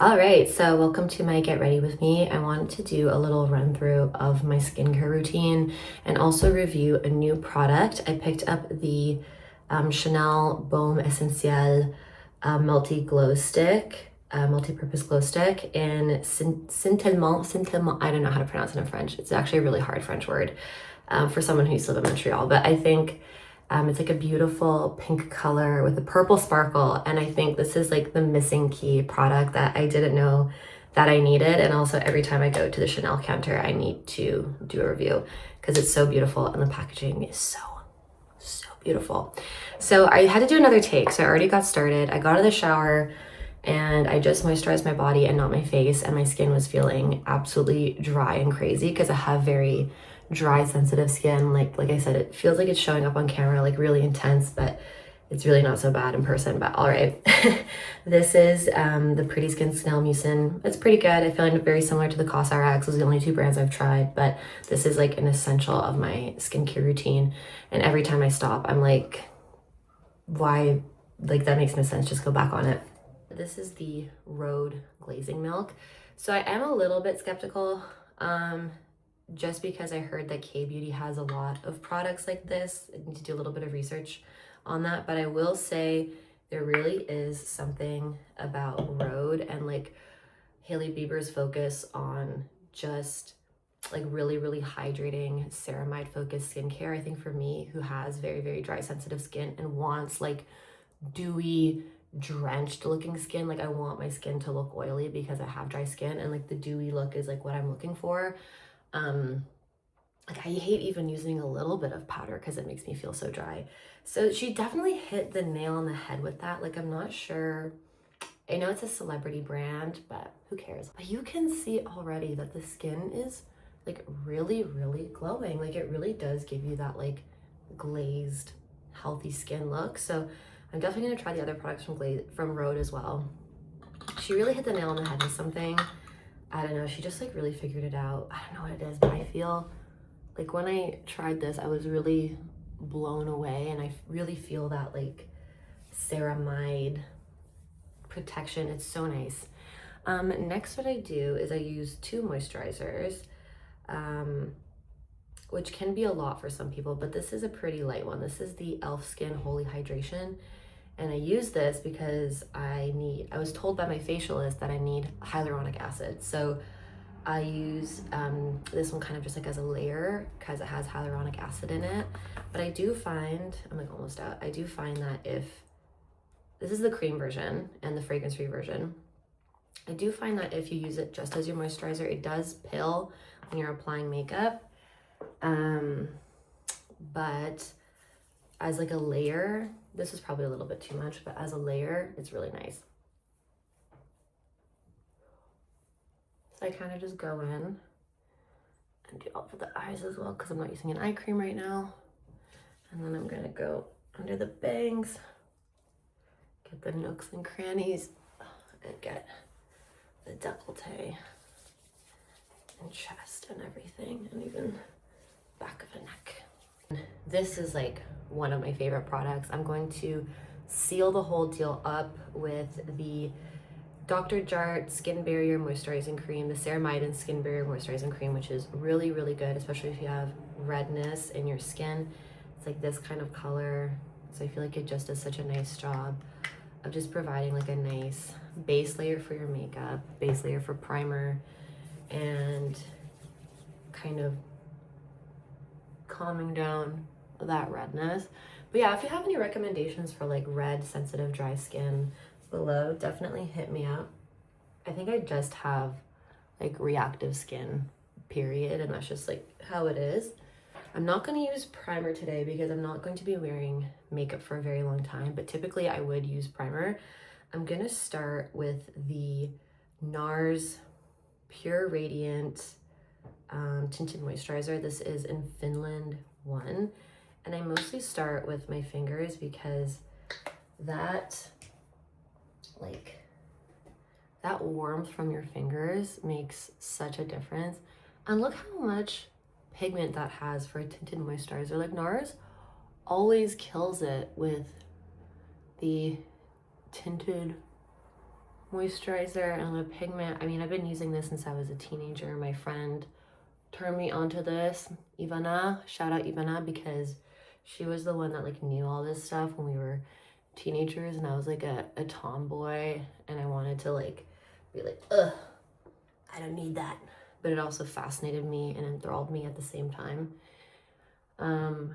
All right, so welcome to my Get Ready With Me. I wanted to do a little run through of my skincare routine and also review a new product. I picked up the Chanel Baume Essentiel multi-glow stick, multi-purpose glow stick in Scintillement. I don't know how to pronounce it in French. It's actually a really hard French word for someone who used to live in Montreal, but I think it's like a beautiful pink color with a purple sparkle. And I think this is like the missing key product that I didn't know that I needed. And also every time I go to the Chanel counter, I need to do a review because it's so beautiful and the packaging is so beautiful. So I had to do another take. So I already got started. I got out of the shower and I just moisturized my body and not my face. And my skin was feeling absolutely dry and crazy because I have very dry, sensitive skin. Like I said, it feels like it's showing up on camera, like really intense, but it's really not so bad in person. But all right. This is the PRETTYSKIN Snail Mucin. It's pretty good. I feel like very similar to the COSRX. Those are the only two brands I've tried, but this is like an essential of my skincare routine. And every time I stop, I'm like, why? Like that makes no sense. Just go back on it. This is the Rhode glazing milk. So I am a little bit skeptical, just because I heard that K-Beauty has a lot of products like this. I need to do a little bit of research on that, but I will say there really is something about Rhode and like Hailey Bieber's focus on just like really hydrating ceramide focused skincare. I think for me, who has very dry sensitive skin and wants like dewy drenched looking skin, like I want my skin to look oily because I have dry skin, and like the dewy look is like what I'm looking for. Like I hate even using a little bit of powder because it makes me feel so dry. So she definitely hit the nail on the head with that. Like I'm not sure, I know it's a celebrity brand, but who cares? But you can see already that the skin is like really glowing. Like it really does give you that like glazed, healthy skin look. So I'm definitely gonna try the other products from Rhode as well. She really hit the nail on the head with something. I don't know, she just like really figured it out. I don't know what it is, but I feel like when I tried this, I was really blown away, and I really feel that like ceramide protection. It's so nice. Next what I do is I use two moisturizers, which can be a lot for some people, but this is a pretty light one. This is the e.l.f. Skin Holy Hydration. And I use this because I was told by my facialist that I need hyaluronic acid. So I use this one kind of just like as a layer because it has hyaluronic acid in it. But I do find, I'm like almost out, I do find that if, this is the cream version and the fragrance-free version, I do find that if you use it just as your moisturizer, it does pill when you're applying makeup. But as like a layer, this is probably a little bit too much, but as a layer, it's really nice. So I kind of just go in and do all for the eyes as well because I'm not using an eye cream right now. And then I'm gonna go under the bangs, get the nooks and crannies, and get the décolleté and chest and everything, and even back of the neck. This is like one of my favorite products. I'm going to seal the whole deal up with the Dr. Jart Skin Barrier Moisturizing Cream, the Ceramidin Skin Barrier Moisturizing Cream, which is really good, especially if you have redness in your skin. It's like this kind of color. So I feel like it just does such a nice job of just providing like a nice base layer for your makeup, base layer for primer, and kind of calming down that redness. But yeah, if you have any recommendations for like red, sensitive, dry skin below, definitely hit me up. I think I just have like reactive skin, period, and that's just like how it is. I'm not going to use primer today because I'm not going to be wearing makeup for a very long time, but typically I would use primer. I'm going to start with the NARS Pure Radiant Tinted Moisturizer. This is in Finland 1, and I mostly start with my fingers because that warmth from your fingers makes such a difference. And look how much pigment that has for a tinted moisturizer. Like NARS always kills it with the tinted moisturizer and a little pigment. I mean, I've been using this since I was a teenager. My friend turned me onto this, Ivana. Shout out Ivana, because she was the one that like knew all this stuff when we were teenagers, and I was like a tomboy, and I wanted to like be like, ugh, I don't need that. But it also fascinated me and enthralled me at the same time. And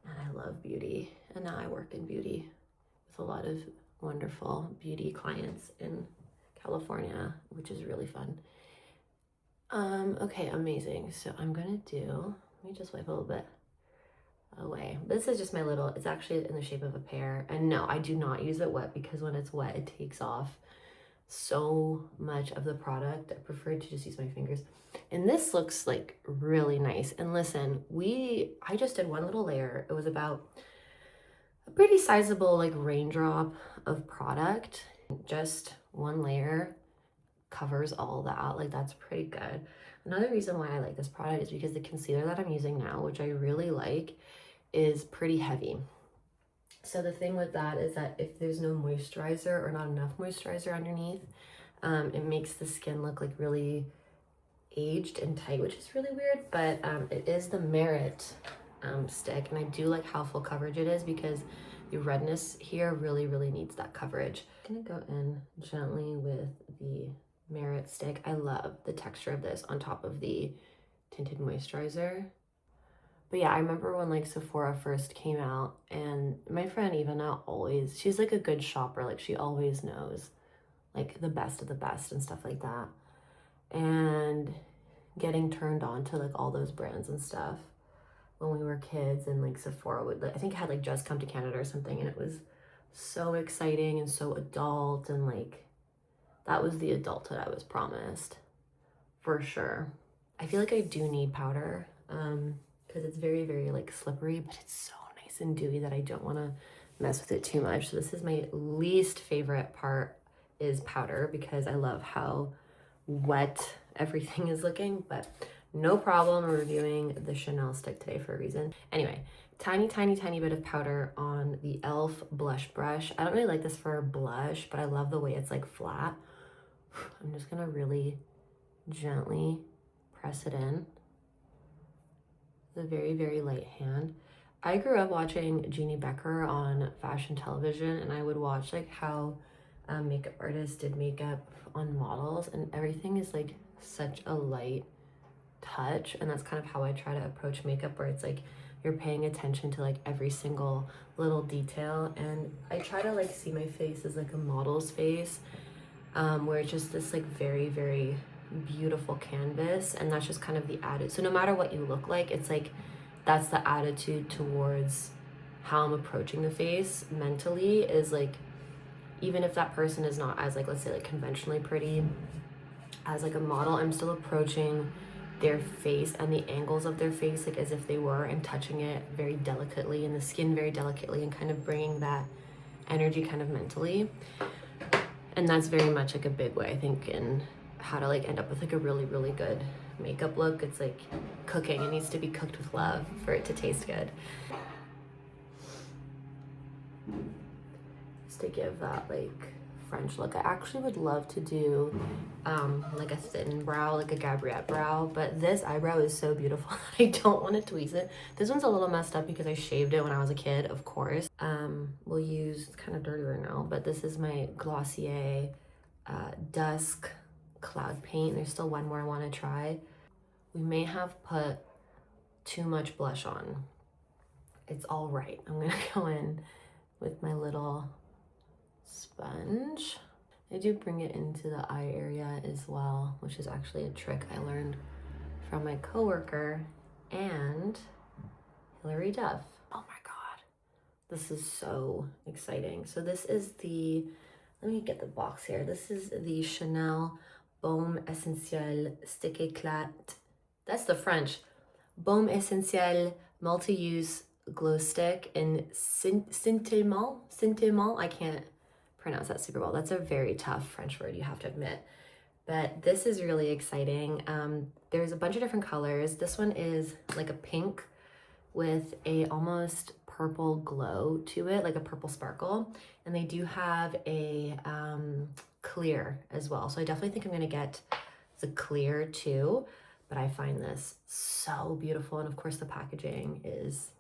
I love beauty, and now I work in beauty with a lot of wonderful beauty clients in California, which is really fun. Okay, amazing. So I'm gonna do, let me just wipe a little bit away. This is just my little, it's actually in the shape of a pear. And no, I do not use it wet, because when it's wet, it takes off so much of the product. I prefer to just use my fingers. And this looks like really nice. And listen, I just did one little layer. It was about a pretty sizable like raindrop of product. Just one layer covers all that. Like, that's pretty good. Another reason why I like this product is because the concealer that I'm using now, which I really like, is pretty heavy. So the thing with that is that if there's no moisturizer or not enough moisturizer underneath, it makes the skin look like really aged and tight, which is really weird. But it is the Merit stick, and I do like how full coverage it is, because the redness here really needs that coverage. I'm gonna go in gently with the Merit stick. I love the texture of this on top of the tinted moisturizer. But yeah, I remember when like Sephora first came out, and my friend Ivana always, she's like a good shopper, like she always knows like the best of the best and stuff like that. And getting turned on to like all those brands and stuff when we were kids, and like Sephora would, I think, had like just come to Canada or something, and it was so exciting and so adult, and like that was the adulthood I was promised, for sure. I feel like I do need powder, because it's very like slippery, but it's so nice and dewy that I don't want to mess with it too much. So this is my least favorite part, is powder, because I love how wet everything is looking. But no problem, we're reviewing the Chanel stick today for a reason. Anyway, tiny bit of powder on the e.l.f. blush brush. I don't really like this for blush, but I love the way it's like flat. I'm just gonna really gently press it in with a very light hand. I grew up watching Jeannie Becker on fashion television, and I would watch like how makeup artists did makeup on models, and everything is like such a light touch. And that's kind of how I try to approach makeup, where it's like you're paying attention to like every single little detail. And I try to like see my face as like a model's face, where it's just this like very beautiful canvas, and that's just kind of the attitude. So no matter what you look like, it's like that's the attitude towards how I'm approaching the face mentally, is like, even if that person is not as like, let's say like conventionally pretty as like a model, I'm still approaching their face and the angles of their face like as if they were, and touching it very delicately, and the skin very delicately, and kind of bringing that energy kind of mentally. And that's very much like a big way, I think, in how to like end up with like a really good makeup look. It's like cooking. It needs to be cooked with love for it to taste good. Just to give that like French look. I actually would love to do like a thin brow, like a GRWM brow, but this eyebrow is so beautiful that I don't want to tweeze it. This one's a little messed up because I shaved it when I was a kid, of course. We'll use, it's kind of dirty right now, but this is my Glossier Dusk Cloud Paint. There's still one more I want to try. We may have put too much blush on. It's all right. I'm gonna go in with my little sponge. I do bring it into the eye area as well, which is actually a trick I learned from my coworker and Hilary Duff. Oh my god, this is so exciting. So this is the, let me get the box here. This is the Chanel Baume Essentiel Stick Éclat. That's the French. Baume Essentiel Multi-Use Glow Stick in Scintillement. I can't pronounce that super well. That's a very tough French word, you have to admit. But this is really exciting. There's a bunch of different colors. This one is like a pink with a almost purple glow to it, like a purple sparkle. And they do have a clear as well. So I definitely think I'm gonna get the clear too, but I find this so beautiful. And of course the packaging is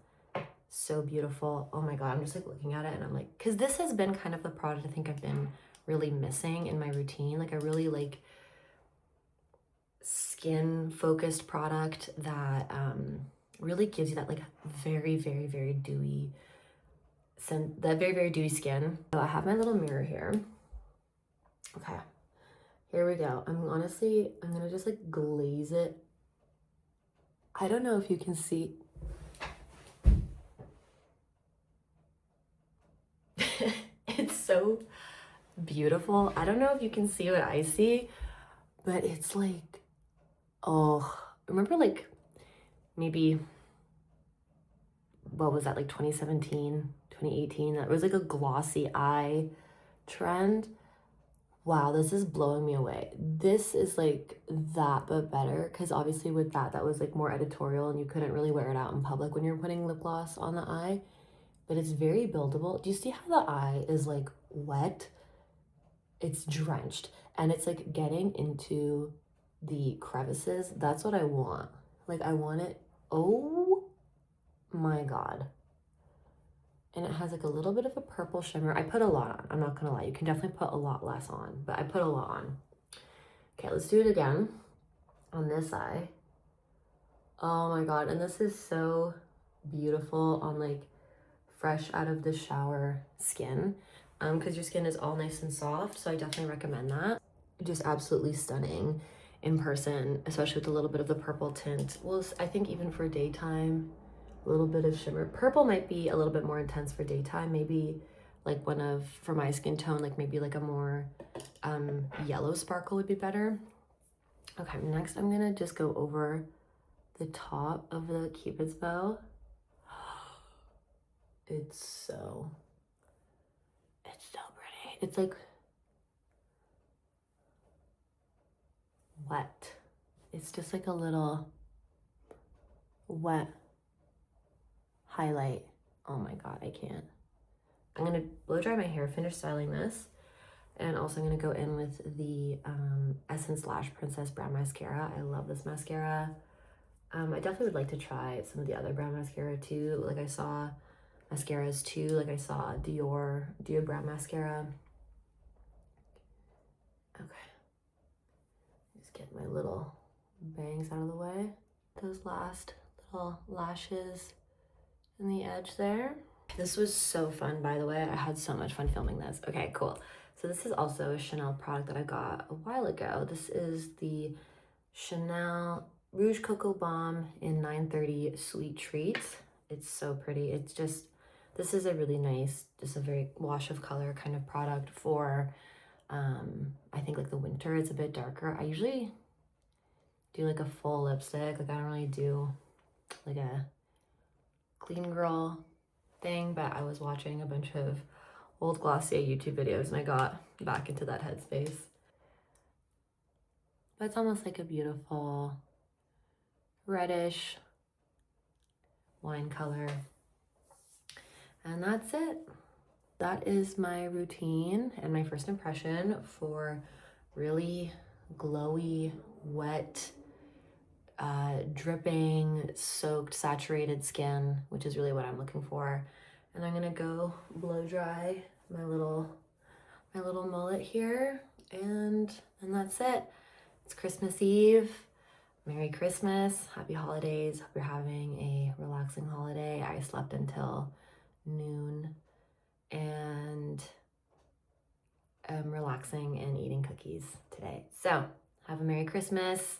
so beautiful. Oh my God, I'm just like looking at it and I'm like, cause this has been kind of the product I think I've been really missing in my routine. Like I really like skin focused product that really gives you that like very, very, very dewy that very, very dewy skin. So I have my little mirror here. Okay, here we go. I'm gonna just like glaze it. I don't know if you can see. It's so beautiful. I don't know if you can see what I see, but it's like, oh, remember like maybe, what was that, like 2017, 2018? That was like a glossy eye trend. Wow, this is blowing me away. This is like that, but better. Because obviously with that was like more editorial and you couldn't really wear it out in public when you're putting lip gloss on the eye. But it's very buildable. Do you see how the eye is like wet? It's drenched and it's like getting into the crevices. That's what I want. Like I want it. Oh my God. And it has like a little bit of a purple shimmer. I put a lot on, I'm not gonna lie. You can definitely put a lot less on, but I put a lot on. Okay, let's do it again on this eye. Oh my God, and this is so beautiful on like fresh out of the shower skin, because your skin is all nice and soft, so I definitely recommend that. Just absolutely stunning in person, especially with a little bit of the purple tint. Well, I think even for daytime, a little bit of shimmer. Purple might be a little bit more intense for daytime, maybe like for my skin tone, like maybe like a more yellow sparkle would be better. Okay, next I'm gonna just go over the top of the Cupid's bow. It's so pretty. It's like wet. It's just like a little wet highlight. Oh my God, I can't. I'm gonna blow dry my hair, finish styling this, and also I'm gonna go in with the Essence Lash Princess Brown Mascara. I love this mascara. I definitely would like to try some of the other brown mascara too. Like I saw mascaras too, like I saw Dior Brown Mascara. Okay, just get my little bangs out of the way. Those last little lashes in the edge there. This was so fun, by the way. I had so much fun filming this. Okay, cool. So this is also a Chanel product that I got a while ago. This is the Chanel Rouge Coco Balm in 930 Sweet Treat. It's so pretty. It's just, this is a really nice, just a very wash of color kind of product for, I think like the winter. It's a bit darker. I usually do like a full lipstick. Like I don't really do like a clean girl thing, but I was watching a bunch of old Glossier YouTube videos and I got back into that headspace. But it's almost like a beautiful reddish wine color. And that's it. That is my routine and my first impression for really glowy, wet, dripping, soaked, saturated skin, which is really what I'm looking for. And I'm gonna go blow dry my little mullet here, and that's it. It's Christmas Eve. Merry Christmas, happy holidays. Hope you're having a relaxing holiday. I slept until noon and I'm relaxing and eating cookies today. So have a Merry Christmas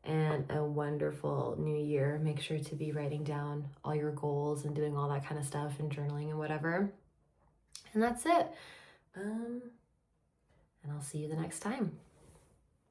and a wonderful new year. Make sure to be writing down all your goals and doing all that kind of stuff and journaling and whatever. And that's it. And I'll see you the next time.